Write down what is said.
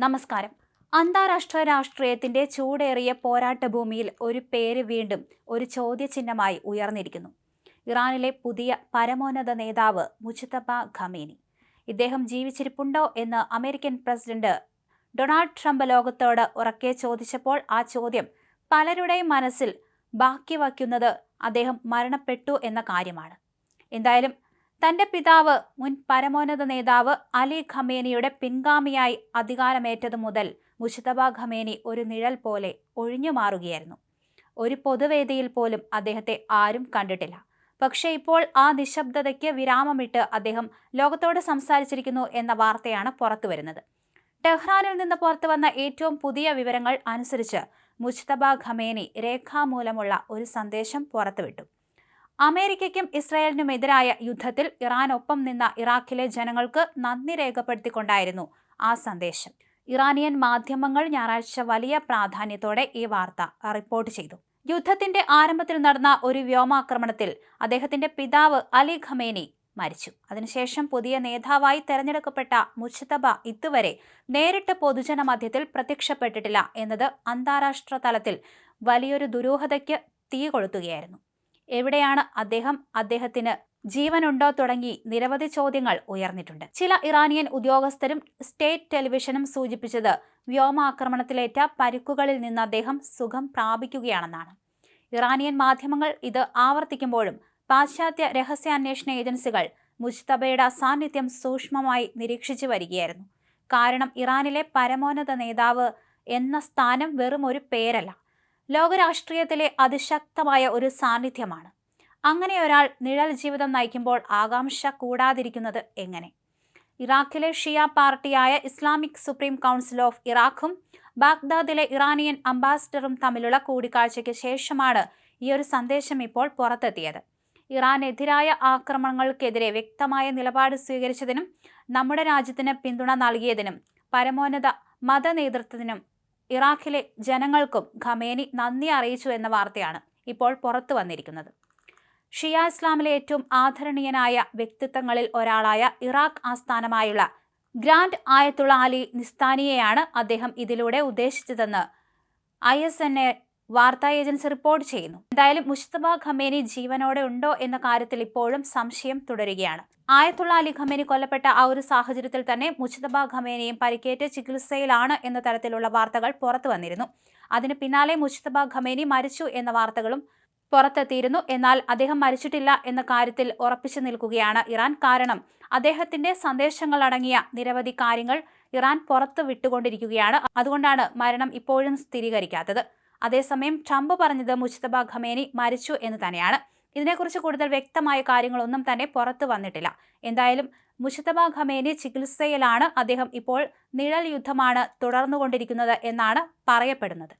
നമസ്കാരം. അന്താരാഷ്ട്ര രാഷ്ട്രീയത്തിന്റെ ചൂടേറിയ പോരാട്ടഭൂമിയിൽ ഒരു പേര് വീണ്ടും ഒരു ചോദ്യചിഹ്നമായി ഉയർന്നിരിക്കുന്നു. ഇറാനിലെ പുതിയ പരമോന്നത നേതാവ് മുജ്തബ ഖമേനി. ഇദ്ദേഹം ജീവിച്ചിരിപ്പുണ്ടോ എന്ന് അമേരിക്കൻ പ്രസിഡന്റ് ഡൊണാൾഡ് ട്രംപ് ലോകത്തോട് ഉറക്കെ ചോദിച്ചപ്പോൾ ആ ചോദ്യം പലരുടെയും മനസ്സിൽ ബാക്കി വയ്ക്കുന്നത് അദ്ദേഹം മരണപ്പെട്ടു എന്ന കാര്യമാണ്. എന്തായാലും തന്റെ പിതാവ് മുൻ പരമോന്നത നേതാവ് അലി ഖമേനിയുടെ പിൻഗാമിയായി അധികാരമേറ്റതു മുതൽ മുജ്തബ ഖമേനി ഒരു നിഴൽ പോലെ ഒഴിഞ്ഞു മാറുകയായിരുന്നു. ഒരു പൊതുവേദിയിൽ പോലും അദ്ദേഹത്തെ ആരും കണ്ടിട്ടില്ല. പക്ഷേ ഇപ്പോൾ ആ നിശബ്ദതയ്ക്ക് വിരാമമിട്ട് അദ്ദേഹം ലോകത്തോട് സംസാരിച്ചിരിക്കുന്നു എന്ന വാർത്തയാണ് പുറത്തുവരുന്നത്. ടെഹ്റാനിൽ നിന്ന് പുറത്തുവന്ന ഏറ്റവും പുതിയ വിവരങ്ങൾ അനുസരിച്ച് മുജ്തബ ഖമേനി രേഖാമൂലമുള്ള ഒരു സന്ദേശം പുറത്തുവിട്ടു. അമേരിക്കയ്ക്കും ഇസ്രായേലിനുമെതിരായ യുദ്ധത്തിൽ ഇറാനൊപ്പം നിന്ന ഇറാഖിലെ ജനങ്ങൾക്ക് നന്ദി രേഖപ്പെടുത്തിക്കൊണ്ടായിരുന്നു ആ സന്ദേശം. ഇറാനിയൻ മാധ്യമങ്ങൾ ഞായറാഴ്ച വലിയ പ്രാധാന്യത്തോടെ ഈ വാർത്ത റിപ്പോർട്ട് ചെയ്തു. യുദ്ധത്തിന്റെ ആരംഭത്തിൽ നടന്ന ഒരു വ്യോമാക്രമണത്തിൽ അദ്ദേഹത്തിന്റെ പിതാവ് അലി ഖമേനി മരിച്ചു. അതിനുശേഷം പുതിയ നേതാവായി തെരഞ്ഞെടുക്കപ്പെട്ട മുജ്തബ ഇതുവരെ നേരിട്ട് പൊതുജന മധ്യത്തിൽ പ്രത്യക്ഷപ്പെട്ടിട്ടില്ല എന്നത് അന്താരാഷ്ട്ര തലത്തിൽ വലിയൊരു ദുരൂഹതയ്ക്ക് തീ കൊളുത്തുകയായിരുന്നു. എവിടെയാണ് അദ്ദേഹത്തിന് ജീവനുണ്ടോ തുടങ്ങി നിരവധി ചോദ്യങ്ങൾ ഉയർന്നിട്ടുണ്ട്. ചില ഇറാനിയൻ ഉദ്യോഗസ്ഥരും സ്റ്റേറ്റ് ടെലിവിഷനും സൂചിപ്പിച്ചത് വ്യോമാക്രമണത്തിലേറ്റ പരിക്കുകളിൽ നിന്ന് അദ്ദേഹം സുഖം പ്രാപിക്കുകയാണെന്നാണ്. ഇറാനിയൻ മാധ്യമങ്ങൾ ഇത് ആവർത്തിക്കുമ്പോഴും പാശ്ചാത്യ രഹസ്യാന്വേഷണ ഏജൻസികൾ മുജ്തബയുടെ സാന്നിധ്യം സൂക്ഷ്മമായി നിരീക്ഷിച്ചു വരികയായിരുന്നു. കാരണം ഇറാനിലെ പരമോന്നത നേതാവ് എന്ന സ്ഥാനം വെറും ഒരു പേരല്ല, ലോകരാഷ്ട്രീയത്തിലെ അതിശക്തമായ ഒരു സാന്നിധ്യമാണ്. അങ്ങനെ ഒരാൾ നിഴൽ ജീവിതം നയിക്കുമ്പോൾ ആകാംക്ഷ കൂടാതിരിക്കുന്നത് എങ്ങനെ? ഇറാഖിലെ ഷിയ പാർട്ടിയായ ഇസ്ലാമിക് സുപ്രീം കൗൺസിൽ ഓഫ് ഇറാഖും ബാഗ്ദാദിലെ ഇറാനിയൻ അംബാസിഡറും തമ്മിലുള്ള കൂടിക്കാഴ്ചയ്ക്ക് ശേഷമാണ് ഈ ഒരു സന്ദേശം ഇപ്പോൾ പുറത്തെത്തിയത്. ഇറാനെതിരായ ആക്രമണങ്ങൾക്കെതിരെ വ്യക്തമായ നിലപാട് സ്വീകരിച്ചതിനും നമ്മുടെ രാജ്യത്തിന് പിന്തുണ നൽകിയതിനും പരമോന്നത മത നേതൃത്വത്തിനും ഇറാഖിലെ ജനങ്ങൾക്കും ഖമേനി നന്ദി അറിയിച്ചു എന്ന വാർത്തയാണ് ഇപ്പോൾ പുറത്തു വന്നിരിക്കുന്നത്. ഷിയ ഇസ്ലാമിലെ ഏറ്റവും ആദരണീയനായ വ്യക്തിത്വങ്ങളിൽ ഒരാളായ ഇറാഖ് ആസ്ഥാനമായുള്ള ഗ്രാൻഡ് ആയത്തുള്ള അലി നിസ്താനിയെയാണ് അദ്ദേഹം ഇതിലൂടെ ഉദ്ദേശിച്ചതെന്ന് ISNA വാർത്താ ഏജൻസി റിപ്പോർട്ട് ചെയ്യുന്നു. എന്തായാലും മുജ്തബ ഖമേനി ജീവനോടെ ഉണ്ടോ എന്ന കാര്യത്തിൽ ഇപ്പോഴും സംശയം തുടരുകയാണ്. ആയത്തുള്ള അലി ഖമേനി കൊല്ലപ്പെട്ട ആ ഒരു സാഹചര്യത്തിൽ തന്നെ മുജ്തബ ഖമേനിയും പരിക്കേറ്റ് ചികിത്സയിലാണ് എന്ന തരത്തിലുള്ള വാർത്തകൾ പുറത്തു വന്നിരുന്നു. അതിന് പിന്നാലെ മുജ്തബ ഖമേനി മരിച്ചു എന്ന വാർത്തകളും പുറത്തെത്തിയിരുന്നു. എന്നാൽ അദ്ദേഹം മരിച്ചിട്ടില്ല എന്ന കാര്യത്തിൽ ഉറപ്പിച്ചു നിൽക്കുകയാണ് ഇറാൻ. കാരണം അദ്ദേഹത്തിന്റെ സന്ദേശങ്ങൾ അടങ്ങിയ നിരവധി കാര്യങ്ങൾ ഇറാൻ പുറത്തു വിട്ടുകൊണ്ടിരിക്കുകയാണ്. അതുകൊണ്ടാണ് മരണം ഇപ്പോഴും സ്ഥിരീകരിക്കാത്തത്. അതേസമയം ട്രംപ് പറഞ്ഞത് മുജ്തബ ഖമേനി മരിച്ചു എന്ന് തന്നെയാണ്. ഇതിനെക്കുറിച്ച് കൂടുതൽ വ്യക്തമായ കാര്യങ്ങളൊന്നും തന്നെ പുറത്തു വന്നിട്ടില്ല. എന്തായാലും മുജ്തബ ഖമേനി ചികിത്സയിലാണ്. അദ്ദേഹം ഇപ്പോൾ നിഴൽ യുദ്ധമാണ് തുടർന്നുകൊണ്ടിരിക്കുന്നത് എന്നാണ് പറയപ്പെടുന്നത്.